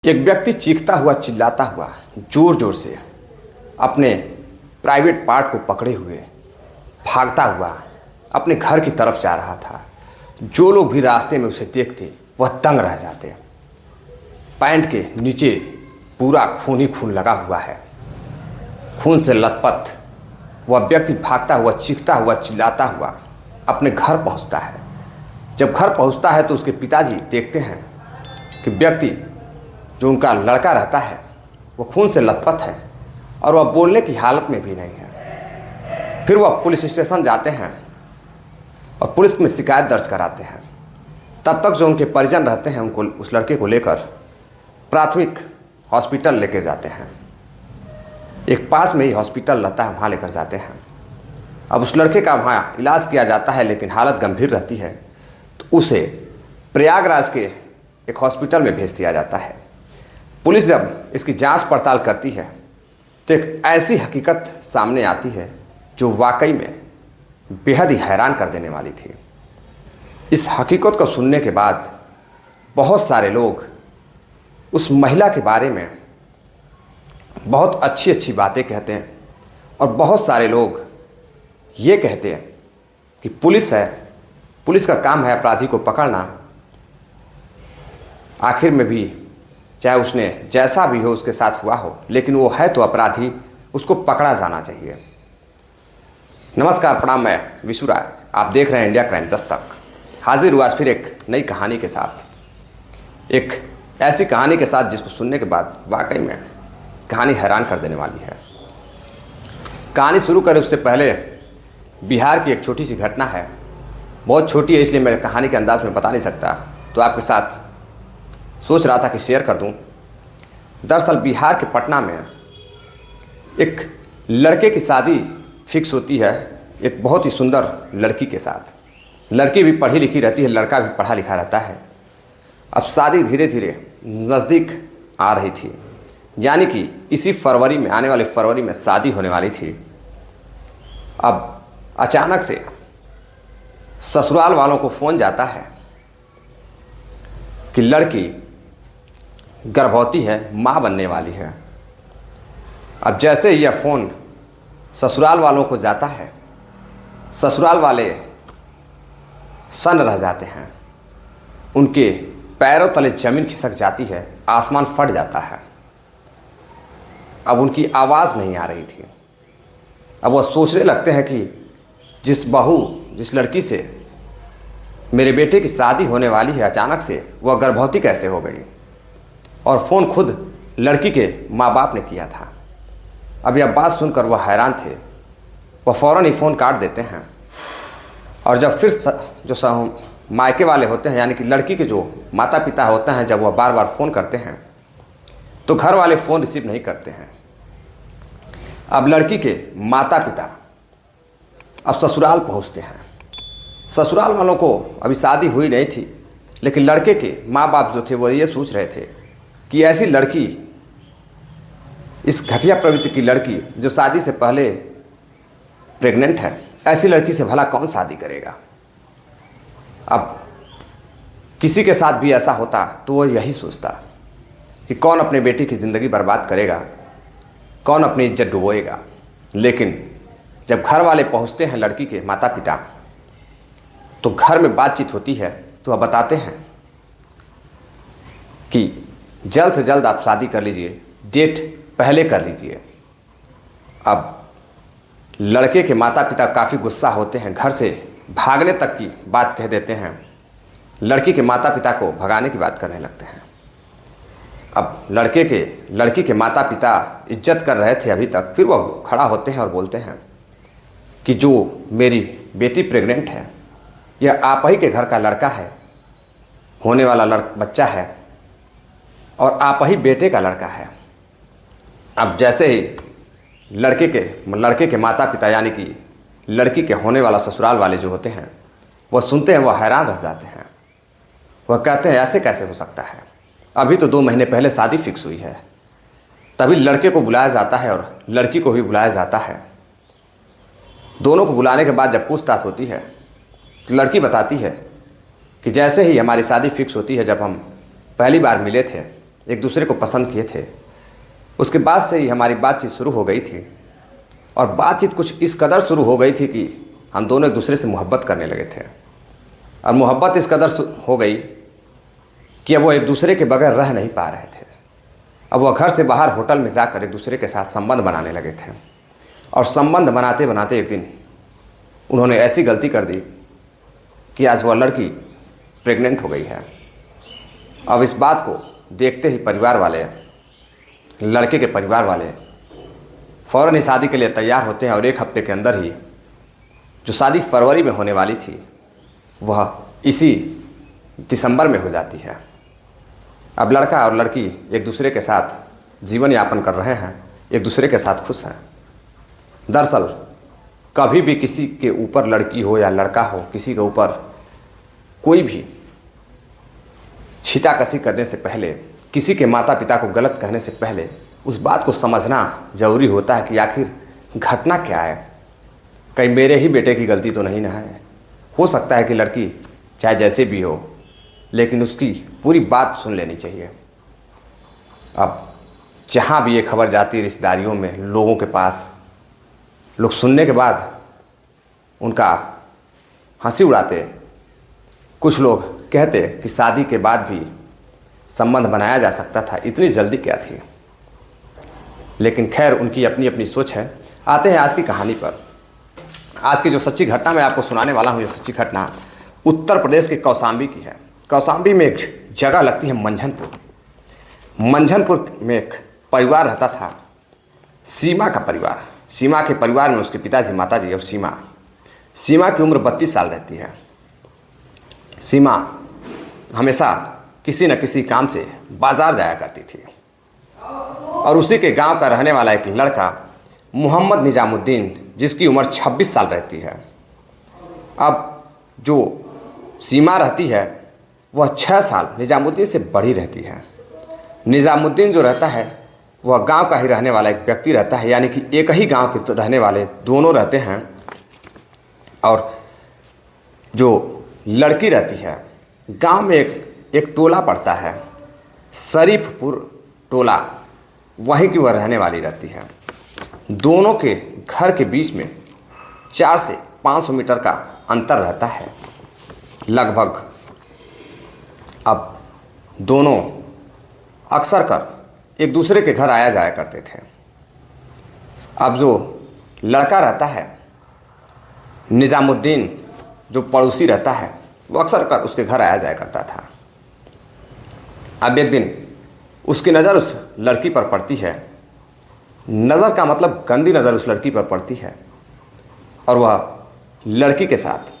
एक व्यक्ति चीखता हुआ चिल्लाता हुआ जोर जोर से अपने प्राइवेट पार्ट को पकड़े हुए भागता हुआ अपने घर की तरफ जा रहा था। जो लोग भी रास्ते में उसे देखते वह दंग रह जाते। पैंट के नीचे पूरा खून ही खून लगा हुआ है, खून से लथपथ वह व्यक्ति भागता हुआ चीखता हुआ चिल्लाता हुआ अपने घर पहुंचता है। जब घर पहुंचता है तो उसके पिताजी देखते हैं कि व्यक्ति जो उनका लड़का रहता है वो खून से लथपथ है और वह बोलने की हालत में भी नहीं है। फिर वह पुलिस स्टेशन जाते हैं और पुलिस में शिकायत दर्ज कराते हैं। तब तक जो उनके परिजन रहते हैं उनको उस लड़के को लेकर प्राथमिक हॉस्पिटल लेकर जाते हैं। एक पास में ही हॉस्पिटल रहता है, वहाँ लेकर जाते हैं। अब उस लड़के का वहाँ इलाज किया जाता है, लेकिन हालत गंभीर रहती है तो उसे प्रयागराज के एक हॉस्पिटल में भेज दिया जाता है। पुलिस जब इसकी जांच पड़ताल करती है तो एक ऐसी हकीकत सामने आती है जो वाकई में बेहद ही हैरान कर देने वाली थी। इस हकीकत को सुनने के बाद बहुत सारे लोग उस महिला के बारे में बहुत अच्छी अच्छी बातें कहते हैं और बहुत सारे लोग ये कहते हैं कि पुलिस है, पुलिस का काम है अपराधी को पकड़ना। आखिर में भी चाहे उसने जैसा भी हो उसके साथ हुआ हो, लेकिन वो है तो अपराधी, उसको पकड़ा जाना चाहिए। नमस्कार, प्रणाम, मैं विशु राय, आप देख रहे हैं इंडिया क्राइम दस्तक। हाजिर हुआ फिर एक नई कहानी के साथ, एक ऐसी कहानी के साथ जिसको सुनने के बाद वाकई में कहानी हैरान कर देने वाली है। कहानी शुरू करें उससे पहले बिहार की एक छोटी सी घटना है। बहुत छोटी है इसलिए मैं कहानी के अंदाज में बता नहीं सकता, तो आपके साथ सोच रहा था कि शेयर कर दूं। दरअसल बिहार के पटना में एक लड़के की शादी फिक्स होती है, एक बहुत ही सुंदर लड़की के साथ। लड़की भी पढ़ी लिखी रहती है, लड़का भी पढ़ा लिखा रहता है। अब शादी धीरे धीरे नज़दीक आ रही थी, यानी कि इसी फरवरी में, आने वाले फरवरी में शादी होने वाली थी। अब अचानक से ससुराल वालों को फ़ोन जाता है कि लड़की गर्भवती है, माँ बनने वाली है। अब जैसे ही यह फ़ोन ससुराल वालों को जाता है, ससुराल वाले सन्न रह जाते हैं। उनके पैरों तले ज़मीन खिसक जाती है, आसमान फट जाता है। अब उनकी आवाज़ नहीं आ रही थी। अब वह सोचने लगते हैं कि जिस लड़की से मेरे बेटे की शादी होने वाली है, अचानक से वह गर्भवती कैसे हो गई। और फ़ोन खुद लड़की के माँ बाप ने किया था। अब यह बात सुनकर वह हैरान थे। वह फ़ौरन ही फ़ोन काट देते हैं और जब फिर जो मायके वाले होते हैं, यानी कि लड़की के जो माता पिता होते हैं, जब वह बार बार फ़ोन करते हैं तो घर वाले फ़ोन रिसीव नहीं करते हैं। अब लड़की के माता पिता अब ससुराल पहुंचते हैं। ससुराल वालों को अभी शादी हुई नहीं थी, लेकिन लड़के के माँ बाप जो थे वो ये सोच रहे थे कि ऐसी लड़की, इस घटिया प्रवृत्ति की लड़की जो शादी से पहले प्रेग्नेंट है, ऐसी लड़की से भला कौन शादी करेगा। अब किसी के साथ भी ऐसा होता तो वह यही सोचता कि कौन अपने बेटी की ज़िंदगी बर्बाद करेगा, कौन अपनी इज्जत डुबोएगा। लेकिन जब घर वाले पहुंचते हैं लड़की के माता पिता, तो घर में बातचीत होती है तो वह बताते हैं कि जल्द से जल्द आप शादी कर लीजिए, डेट पहले कर लीजिए। अब लड़के के माता पिता काफ़ी गुस्सा होते हैं, घर से भागने तक की बात कह देते हैं, लड़की के माता पिता को भगाने की बात करने लगते हैं। अब लड़की के माता पिता इज्जत कर रहे थे अभी तक, फिर वह खड़ा होते हैं और बोलते हैं कि जो मेरी बेटी प्रेग्नेंट है, यह आप ही के घर का लड़का है, होने वाला बच्चा है और आप ही बेटे का लड़का है। अब जैसे ही लड़के के माता पिता, यानी कि लड़की के होने वाला ससुराल वाले जो होते हैं, वह सुनते हैं, वह हैरान रह जाते हैं। वह कहते हैं ऐसे कैसे हो सकता है, अभी तो 2 महीने पहले शादी फिक्स हुई है। तभी लड़के को बुलाया जाता है और लड़की को भी बुलाया जाता है। दोनों को बुलाने के बाद जब पूछताछ होती है तो लड़की बताती है कि जैसे ही हमारी शादी फिक्स होती है, जब हम पहली बार मिले थे एक दूसरे को पसंद किए थे। उसके बाद से ही हमारी बातचीत शुरू हो गई थी और बातचीत कुछ इस कदर शुरू हो गई थी कि हम दोनों एक दूसरे से मोहब्बत करने लगे थे। और मोहब्बत इस कदर हो गई कि अब वो एक दूसरे के बगैर रह नहीं पा रहे थे। अब वह घर से बाहर होटल में जाकर एक दूसरे के साथ संबंध बनाने लगे थे। और संबंध बनाते बनाते एक दिन उन्होंने ऐसी गलती कर दी कि आज वह लड़की प्रेग्नेंट हो गई है। अब इस बात को देखते ही परिवार वाले, लड़के के परिवार वाले फ़ौरन ही शादी के लिए तैयार होते हैं और एक हफ्ते के अंदर ही जो शादी फरवरी में होने वाली थी वह इसी दिसंबर में हो जाती है। अब लड़का और लड़की एक दूसरे के साथ जीवन यापन कर रहे हैं, एक दूसरे के साथ खुश हैं। दरअसल कभी भी किसी के ऊपर, लड़की हो या लड़का हो, किसी के ऊपर कोई भी छीटाकशी करने से पहले, किसी के माता पिता को गलत कहने से पहले उस बात को समझना ज़रूरी होता है कि आखिर घटना क्या है। कहीं मेरे ही बेटे की गलती तो नहीं ना है। हो सकता है कि लड़की चाहे जैसे भी हो, लेकिन उसकी पूरी बात सुन लेनी चाहिए। अब जहाँ भी ये खबर जाती है रिश्तेदारियों में, लोगों के पास, लोग सुनने के बाद उनका हंसी उड़ाते। कुछ लोग कहते कि शादी के बाद भी संबंध बनाया जा सकता था, इतनी जल्दी क्या थी। लेकिन खैर, उनकी अपनी अपनी सोच है। आते हैं आज की कहानी पर। आज की जो सच्ची घटना मैं आपको सुनाने वाला हूँ, ये सच्ची घटना उत्तर प्रदेश के कौशाम्बी की है। कौशाम्बी में एक जगह लगती है मंझनपुर। मंझनपुर में एक परिवार रहता था, सीमा का परिवार। सीमा के परिवार में उसके पिताजी, माताजी और सीमा। सीमा की उम्र 32 साल रहती है। सीमा हमेशा किसी न किसी काम से बाज़ार जाया करती थी और उसी के गांव का रहने वाला एक लड़का मोहम्मद निजामुद्दीन, जिसकी उम्र 26 साल रहती है। अब जो सीमा रहती है वह 6 साल निजामुद्दीन से बड़ी रहती है। निजामुद्दीन जो रहता है वह गांव का ही रहने वाला एक व्यक्ति रहता है, यानी कि एक ही गांव के रहने वाले दोनों रहते हैं। और जो लड़की रहती है, गांव में एक टोला पड़ता है, शरीफपुर टोला, वहीं की वह रहने वाली रहती है। दोनों के घर के बीच में 400 से 500 मीटर का अंतर रहता है लगभग। अब दोनों अक्सर कर एक दूसरे के घर आया जाया करते थे। अब जो लड़का रहता है निजामुद्दीन, जो पड़ोसी रहता है, वो अक्सर कर उसके घर आया जाया करता था। अब एक दिन उसकी नज़र उस लड़की पर पड़ती है। नज़र का मतलब गंदी नज़र उस लड़की पर पड़ती है और वह लड़की के साथ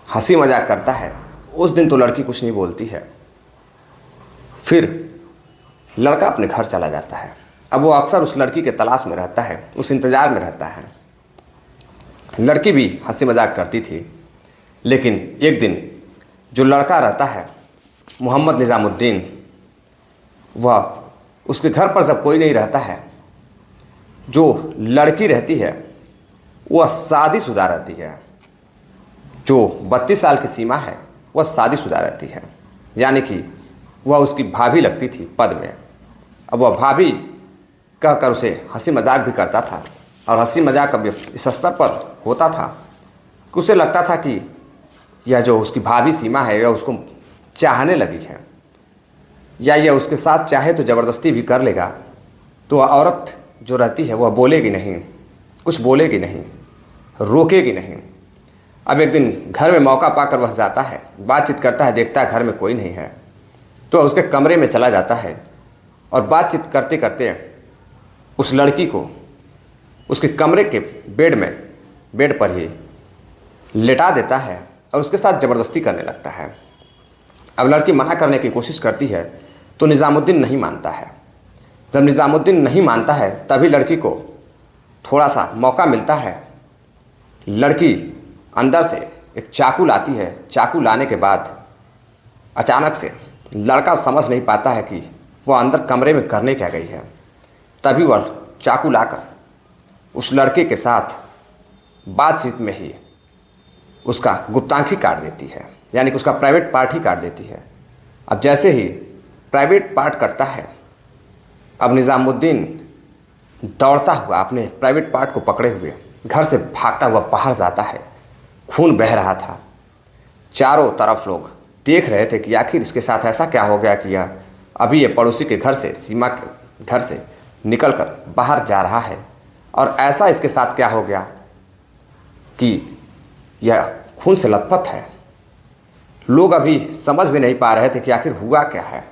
हंसी मजाक करता है। उस दिन तो लड़की कुछ नहीं बोलती है। फिर लड़का अपने घर चला जाता है। अब वो अक्सर उस लड़की के तलाश में रहता है, उस इंतज़ार में रहता है। लड़की भी हंसी मजाक करती थी। लेकिन एक दिन जो लड़का रहता है मोहम्मद निजामुद्दीन, वह उसके घर पर जब कोई नहीं रहता है, जो लड़की रहती है वह शादीशुदा रहती है। जो 32 साल की सीमा है वह शादीशुदा रहती है, यानी कि वह उसकी भाभी लगती थी पद में। अब वह भाभी कहकर उसे हंसी मजाक भी करता था और हंसी मजाक अब इस स्तर पर होता था कि उसे लगता था कि यह जो उसकी भाभी सीमा है यह उसको चाहने लगी है, या यह उसके साथ चाहे तो ज़बरदस्ती भी कर लेगा। तो वह औरत जो रहती है वह बोलेगी नहीं, कुछ बोलेगी नहीं, रोकेगी नहीं। अब एक दिन घर में मौका पाकर वह जाता है, बातचीत करता है, देखता है घर में कोई नहीं है, तो उसके कमरे में चला जाता है और बातचीत करते करते उस लड़की को उसके कमरे के बेड पर ही लेटा देता है और उसके साथ ज़बरदस्ती करने लगता है। अब लड़की मना करने की कोशिश करती है तो निज़ामुद्दीन नहीं मानता है। जब निज़ामुद्दीन नहीं मानता है तभी लड़की को थोड़ा सा मौका मिलता है। लड़की अंदर से एक चाकू लाती है। चाकू लाने के बाद अचानक से लड़का समझ नहीं पाता है कि वह अंदर कमरे में करने क्या गई है। तभी वह चाकू लाकर उस लड़के के साथ बातचीत में ही उसका गुप्तांगी काट देती है, यानी कि उसका प्राइवेट पार्ट ही काट देती है। अब जैसे ही प्राइवेट पार्ट करता है। अब निज़ामुद्दीन दौड़ता हुआ अपने प्राइवेट पार्ट को पकड़े हुए घर से भागता हुआ बाहर जाता है। खून बह रहा था। चारों तरफ लोग देख रहे थे कि आखिर इसके साथ ऐसा क्या हो गया कि यह अभी ये पड़ोसी के घर से, सीमा के घर से निकलकर बाहर जा रहा है, और ऐसा इसके साथ क्या हो गया कि यह खून से लथपथ है। लोग अभी समझ भी नहीं पा रहे थे कि आखिर हुआ क्या है।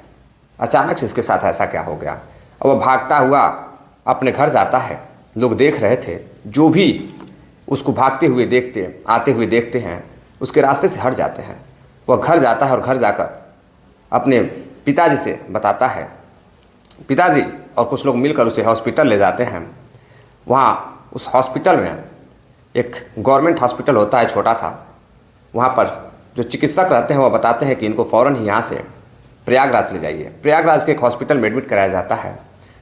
अचानक से इसके साथ ऐसा क्या हो गया। और वह भागता हुआ अपने घर जाता है। लोग देख रहे थे, जो भी उसको भागते हुए देखते, आते हुए देखते हैं, उसके रास्ते से हट जाते हैं। वह घर जाता है और घर जाकर अपने पिताजी से बताता है। पिताजी और कुछ लोग मिलकर उसे हॉस्पिटल ले जाते हैं। वहाँ उस हॉस्पिटल में एक गवर्नमेंट हॉस्पिटल होता है छोटा सा। वहाँ पर जो चिकित्सक रहते हैं वह बताते हैं कि इनको फ़ौरन ही यहाँ से प्रयागराज ले जाइए। प्रयागराज के एक हॉस्पिटल में एडमिट कराया जाता है।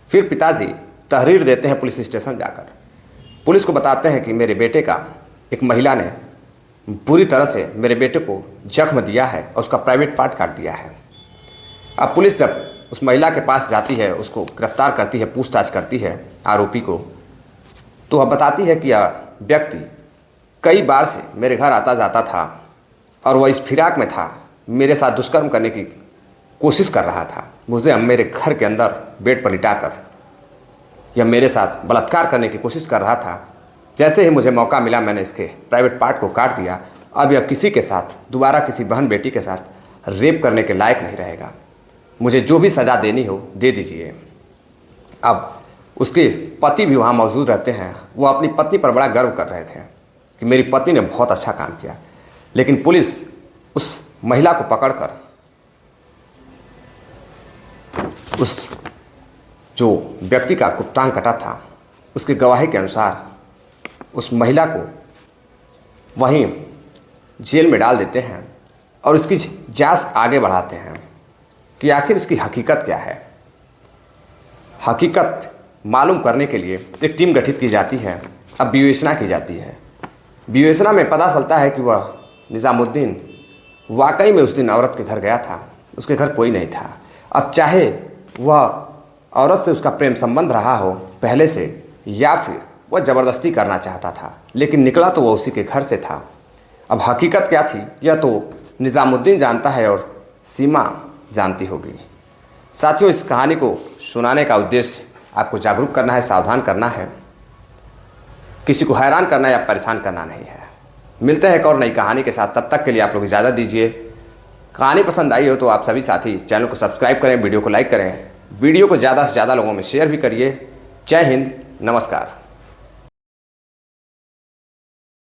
फिर पिताजी तहरीर देते हैं पुलिस स्टेशन जाकर। पुलिस को बताते हैं कि मेरे बेटे का एक महिला ने बुरी तरह से मेरे बेटे को जख्म दिया है और उसका प्राइवेट पार्ट काट दिया है। अब पुलिस जब उस महिला के पास जाती है, उसको गिरफ्तार करती है, पूछताछ करती है आरोपी को, तो वह बताती है कि यह व्यक्ति कई बार से मेरे घर आता जाता था और वह इस फिराक में था, मेरे साथ दुष्कर्म करने की कोशिश कर रहा था। मुझे मेरे घर के अंदर बेड पर लिटाकर यह मेरे साथ बलात्कार करने की कोशिश कर रहा था। जैसे ही मुझे मौका मिला मैंने इसके प्राइवेट पार्ट को काट दिया। अब यह किसी के साथ दोबारा किसी बहन बेटी के साथ रेप करने के लायक नहीं रहेगा। मुझे जो भी सज़ा देनी हो दे दीजिए। अब उसके पति भी वहाँ मौजूद रहते हैं। वो अपनी पत्नी पर बड़ा गर्व कर रहे थे कि मेरी पत्नी ने बहुत अच्छा काम किया। लेकिन पुलिस उस महिला को पकड़कर उस जो व्यक्ति का गुप्तांग कटा था उसकी गवाही के अनुसार उस महिला को वहीं जेल में डाल देते हैं और उसकी जांच आगे बढ़ाते हैं कि आखिर इसकी हकीकत क्या है। हकीकत मालूम करने के लिए एक टीम गठित की जाती है। अब विवेचना की जाती है। विवेचना में पता चलता है कि वह निज़ामुद्दीन वाकई में उस दिन औरत के घर गया था। उसके घर कोई नहीं था। अब चाहे वह औरत से उसका प्रेम संबंध रहा हो पहले से, या फिर वह ज़बरदस्ती करना चाहता था, लेकिन निकला तो वह उसी के घर से था। अब हकीकत क्या थी यह तो निज़ामुद्दीन जानता है और सीमा जानती होगी। साथियों, इस कहानी को सुनाने का उद्देश्य आपको जागरूक करना है, सावधान करना है, किसी को हैरान करना या परेशान करना नहीं है। मिलते हैं एक और नई कहानी के साथ। तब तक के लिए आप लोग इजाज़त दीजिए। कहानी पसंद आई हो तो आप सभी साथी चैनल को सब्सक्राइब करें, वीडियो को लाइक करें, वीडियो को ज़्यादा से ज़्यादा लोगों में शेयर भी करिए। जय हिंद, नमस्कार।